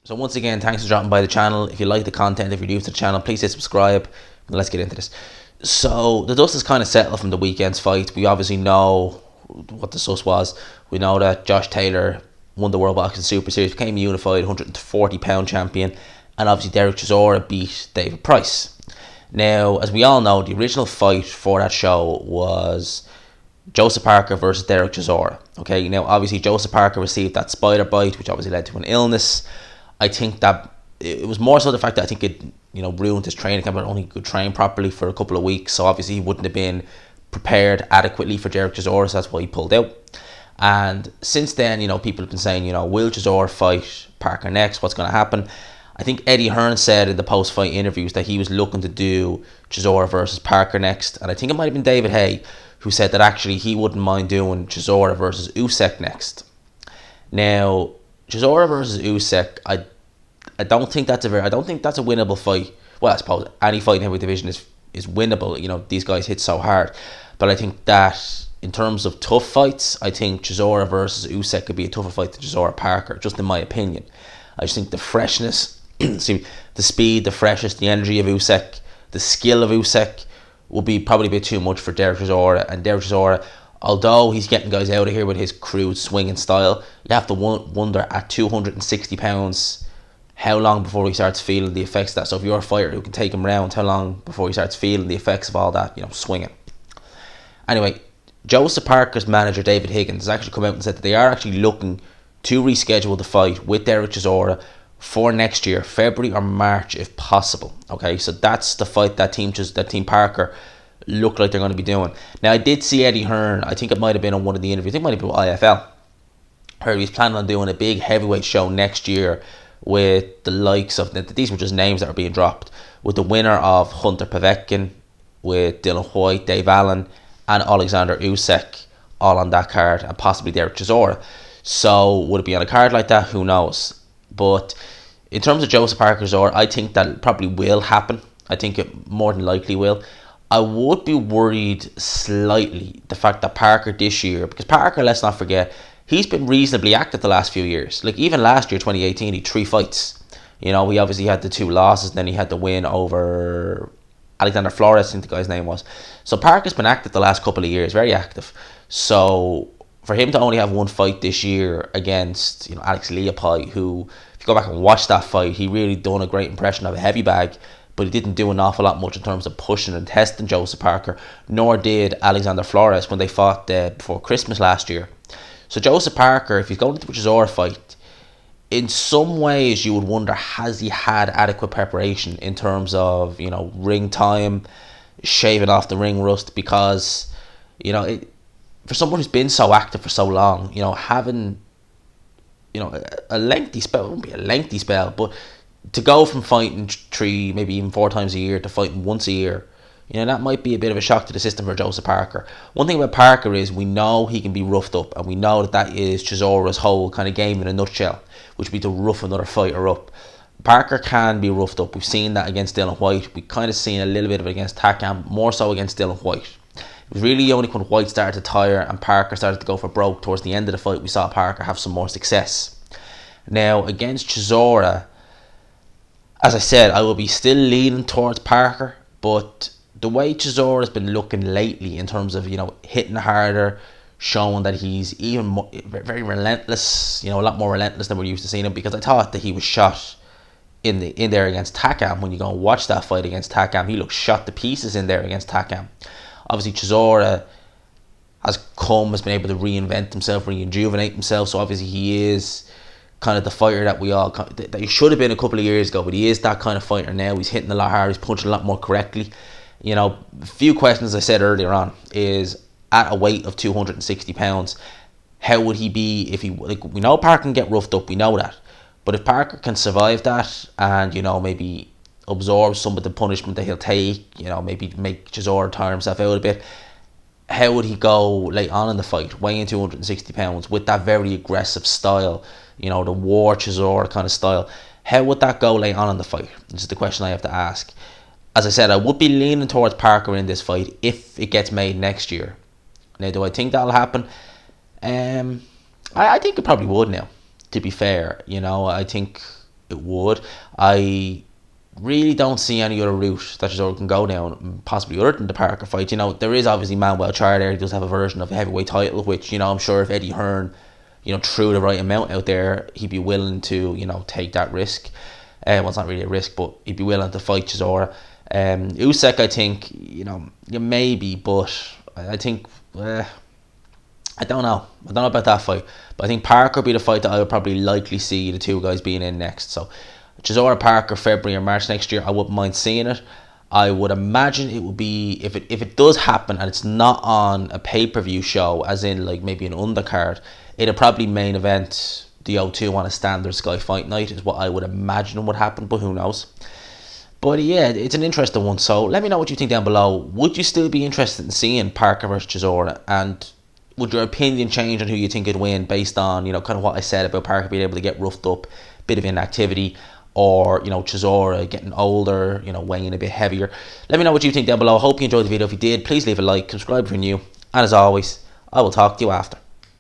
So once again, thanks for dropping by the channel. If you like the content, if you're new to the channel, please hit subscribe. Let's get into this. So the dust is kind of settled from the weekend's fight. We obviously know what the sus was. We know that Josh Taylor won the World Boxing Super Series, became a unified 140-pound champion, and obviously Dereck Chisora beat David Price. Now, as we all know, the original fight for that show was Joseph Parker versus Dereck Chisora. Okay, now obviously Joseph Parker received that spider bite, which obviously led to an illness. I think that it was more so the fact that I think it ruined his training camp. I don't think he could train properly for a couple of weeks, so obviously he wouldn't have been prepared adequately for Dereck Chisora, so that's why he pulled out. And since then, people have been saying, will Chisora fight Parker next? What's going to happen? I think Eddie Hearn said in the post-fight interviews that he was looking to do Chisora versus Parker next, and I think it might have been David Haye who said that actually he wouldn't mind doing Chisora versus Usyk next. Now, Chisora versus Usyk, I don't think that's a winnable fight. Well, I suppose any fight in heavyweight division is winnable. These guys hit so hard, but I think that in terms of tough fights, I think Chisora versus Usyk could be a tougher fight than Chisora Parker, just in my opinion. I just think the freshness, the speed, the freshness, the energy of Usyk, the skill of Usyk will be probably a bit too much for Dereck Chisora. And Dereck Chisora, although he's getting guys out of here with his crude swinging style, you have to wonder at 260 pounds how long before he starts feeling the effects of that. So if you're a fighter who can take him round, how long before he starts feeling the effects of all that, swinging. Anyway, Joseph Parker's manager David Higgins has actually come out and said that they are actually looking to reschedule the fight with Dereck Chisora for next year, February or March if possible. Okay, so that's the fight that Team Parker look like they're going to be doing. Now, I did see Eddie Hearn, I think it might have been on one of the interviews, I think it might have been with IFL. Heard he's planning on doing a big heavyweight show next year with the likes of, these were just names that are being dropped, with the winner of Hunter Povetkin, with Dylan White, Dave Allen, and Alexander Usyk, all on that card, and possibly Dereck Chisora. So would it be on a card like that? Who knows? But in terms of Joseph Parker Chisora, I think that probably will happen. I think it more than likely will. I would be worried slightly the fact that Parker this year, because Parker, let's not forget, he's been reasonably active the last few years. Like even last year, 2018, he had 3 fights. He obviously had the 2 losses, and then he had the win over Alexander Flores, I think the guy's name was. So Parker's been active the last couple of years, very active. So for him to only have 1 fight this year against Alex Leopold, who, if you go back and watch that fight, he really done a great impression of a heavy bag, but he didn't do an awful lot much in terms of pushing and testing Joseph Parker, nor did Alexander Flores when they fought before Christmas last year. So Joseph Parker, if he's going into the Chisora fight, in some ways you would wonder, has he had adequate preparation in terms of ring time, shaving off the ring rust? Because for someone who's been so active for so long, having a lengthy spell, it won't be a lengthy spell, but to go from fighting 3, maybe even 4 times a year to fighting once a year, that might be a bit of a shock to the system for Joseph Parker. One thing about Parker is we know he can be roughed up, and we know that is Chisora's whole kind of game in a nutshell, which would be to rough another fighter up. Parker can be roughed up. We've seen that against Dylan White. We've kind of seen a little bit of it against Takam, more so against Dylan White. It was really only when White started to tire and Parker started to go for broke towards the end of the fight we saw Parker have some more success. Now, against Chisora, as I said, I will be still leaning towards Parker, but the way Chisora has been looking lately in terms of, hitting harder, showing that he's even more, very relentless, a lot more relentless than we're used to seeing him, because I thought that he was shot in there against Takam. When you go and watch that fight against Takam, he looked shot to pieces in there against Takam. Obviously, Chisora has been able to reinvent himself, rejuvenate himself, so obviously he is kind of the fighter that he should have been a couple of years ago, but he is that kind of fighter now. He's hitting a lot harder, he's punching a lot more correctly. A few questions I said earlier on is, at a weight of 260 pounds, how would he be if he, we know Parker can get roughed up, we know that, but if Parker can survive that and maybe absorb some of the punishment that he'll take, maybe make Chisora tire himself out a bit, how would he go late on in the fight, weighing 260 pounds with that very aggressive style, the war Chisora kind of style? How would that go late on in the fight? This is the question I have to ask. As I said, I would be leaning towards Parker in this fight if it gets made next year. Now, do I think that'll happen? I think it probably would now, to be fair. I think it would. I really don't see any other route that Chisora can go down, possibly other than the Parker fight. You know, there is obviously Manuel Charr there. He does have a version of a heavyweight title, which, you know, I'm sure if Eddie Hearn, you know, threw the right amount out there, he'd be willing to, you know, take that risk. Well, it's not really a risk, but he'd be willing to fight Chisora. Usyk, I think, you know, maybe, but I think, I don't know. I don't know about that fight. But I think Parker would be the fight that I would probably likely see the two guys being in next. So, Chisora Parker, February or March next year, I wouldn't mind seeing it. I would imagine it would be, if it does happen and it's not on a pay-per-view show, as in like maybe an undercard, it'll probably main event the O2 on a standard Sky Fight Night is what I would imagine would happen, but who knows. But yeah, it's an interesting one. So let me know what you think down below. Would you still be interested in seeing Parker versus Chisora? And would your opinion change on who you think would win based on, you know, kind of what I said about Parker being able to get roughed up, bit of inactivity, or, you know, Chisora getting older, you know, weighing a bit heavier? Let me know what you think down below. I hope you enjoyed the video. If you did, please leave a like, subscribe if you're new, and as always, I will talk to you after.